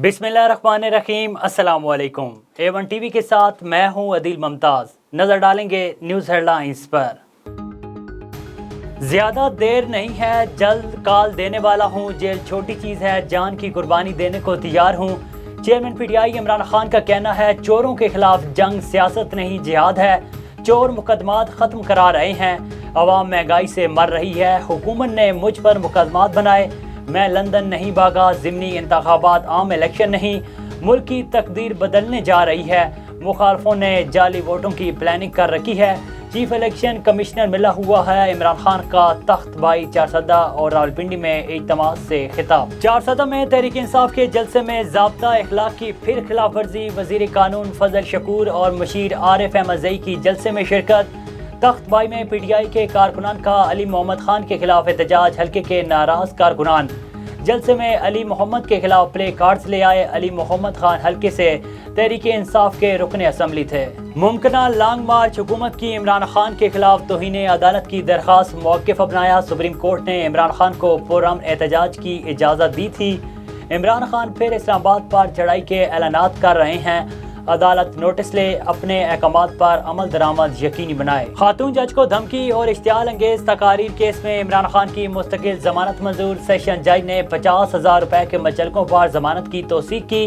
बिस्मिल्लाहिर्रहमानिर्रहीम, अस्सलाम वालेकुम। A1 टीवी के साथ मैं हूं अदील मुमताज़। नज़र डालेंगे न्यूज़ हेडलाइंस पर। ज़्यादा देर नहीं है, जल्द कॉल देने वाला हूं, जेल छोटी चीज़ है, जान की कुर्बानी देने को तैयार हूं। चेयरमैन PTI इमरान खान का कहना है, चोरों के खिलाफ जंग सियासत नहीं जिहाद है। चोर मुकदमात ख़त्म करा रहे हैं, अवाम महंगाई से मर रही है। हुकूमत ने मुझ पर मुकदमात बनाए, मैं लंदन नहीं भागा। ज़िमनी इंतखाबात आम इलेक्शन नहीं, मुल्क की तकदीर बदलने जा रही है। मुखालफों ने जाली वोटों की प्लानिंग कर रखी है। चीफ इलेक्शन कमिश्नर मिला हुआ है इमरान खान का तख्त भाई चारसदा और रावलपिंडी में इज्तिमा से खिताब। चारसदा में तहरीक इंसाफ के जलसे में ज़ाब्ता इखलाक की फिर खिलाफ वर्जी। वज़ीर कानून फजल शकूर और मुशीर आरिफ अहमद ज़ई की जलसे में शिरकत। तख्त भाई में PTI के कारकुनान का अली मोहम्मद खान के खिलाफ एहतजाज। हल्के के नाराज कारकुनान जलसे में अली मोहम्मद के खिलाफ प्ले कार्ड्स ले आए। अली मोहम्मद खान हल्के से तहरीक इंसाफ के रुकन असम्बली थे। मुमकिना लॉन्ग मार्च हुकूमत की इमरान खान के खिलाफ तौहीन अदालत की दरख्वास्त मौक़िफ़ अपनाया। सुप्रीम कोर्ट ने इमरान खान को पुरअमन एहतजाज की इजाज़त दी थी। इमरान खान फिर इस्लामाबाद पर चढ़ाई के ऐलानात कर रहे हैं। अदालत नोटिस ले, अपने अहकामात पर अमल दरामद यकीनी बनाए। खातून जज को धमकी और इश्तियाल अंगेज तकारीर केस में इमरान खान की मुस्तकिल जमानत मंजूर। सेशन जज ने 50,000 रुपए के मुचलकों पर जमानत की तौसीक की।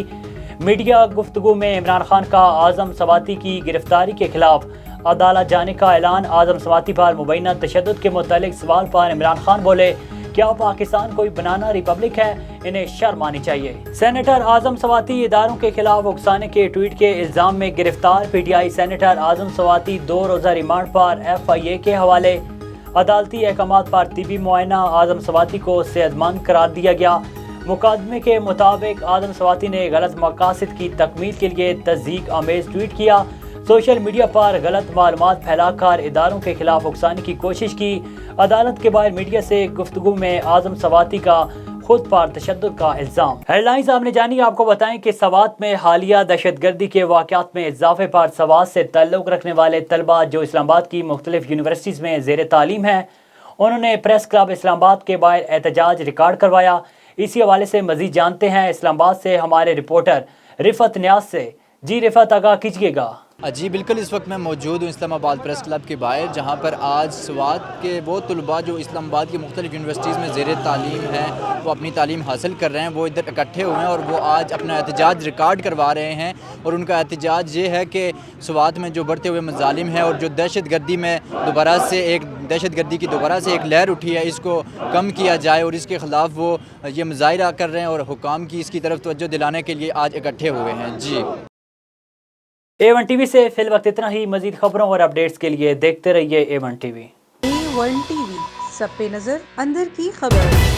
मीडिया गुफ्तगू में इमरान खान का आजम सवाती की गिरफ्तारी के खिलाफ अदालत जाने का ऐलान। आजम सवाती पर मुबैना तशद्दुद के मुतालिक सवाल पर इमरान खान बोले, क्या पाकिस्तान कोई बनाना रिपब्लिक है? इन्हें शर्म आनी चाहिए। सेनेटर आजम सवाती इदारों के खिलाफ उकसाने के ट्वीट के इल्जाम में गिरफ्तार। PTI सेनेटर आजम सवाती 2 रोज़ा रिमांड पर FIA के हवाले। अदालती अहकामात पर तिबी मुआयना। आजम सवाती को सेहतमंद करार दिया गया। मुकदमे के मुताबिक आजम सवाती ने गलत मकासद की तकमील के लिए तस्दीक आमेज ट्वीट किया। सोशल मीडिया पर गलत मालूमात फैलाकर इदारों के खिलाफ उकसाने की कोशिश की। अदालत के बाहर मीडिया से गुफ्तगू में आजम सवाती का खुद पर तशद्दुद का इल्जाम। हेडलाइंस आपने जानी। आपको बताएं कि सवात में हालिया दहशतगर्दी के वाक़यात में इजाफे पर सवात से ताल्लुक़ रखने वाले तलबा जो इस्लामाबाद की मुख्तलिफ यूनिवर्सिटीज़ में ज़ेर तालीम हैं, उन्होंने प्रेस क्लब इस्लामाबाद के बाहर एहतजाज रिकॉर्ड करवाया। इसी हवाले से मज़ीद जानते हैं इस्लामाबाद से हमारे रिपोर्टर रिफत न्याज से। जी रिफत, आगाह कीजिएगा। जी बिल्कुल, इस वक्त मैं मौजूद हूँ इस्लामाबाद प्रेस क्लब के बाहर, जहाँ पर आज स्वात के वो तलबा जो इस्लामाबाद की मुख्तलिफ यूनिवर्सिटीज़ में ज़ेर तालीम हैं, वो अपनी तालीम हासिल कर रहे हैं, वो इधर इकट्ठे हुए हैं और वो आज अपना एहतजाज रिकॉर्ड करवा रहे हैं। और उनका एहतजाज ये है कि स्वात में जो बढ़ते हुए मज़ालिम है और जो दहशतगर्दी में दोबारा से एक लहर उठी है, इसको कम किया जाए और इसके ख़िलाफ़ वो ये मुज़ाहिरा कर रहे हैं और हुकाम की इसकी तरफ तवज्जो दिलाने के लिए आज इकट्ठे हुए हैं। जी A1 टीवी से फिल वक्त इतना ही। मजीद खबरों और अपडेट्स के लिए देखते रहिए A1 टीवी। A1 टीवी, सब पे नजर, अंदर की खबर।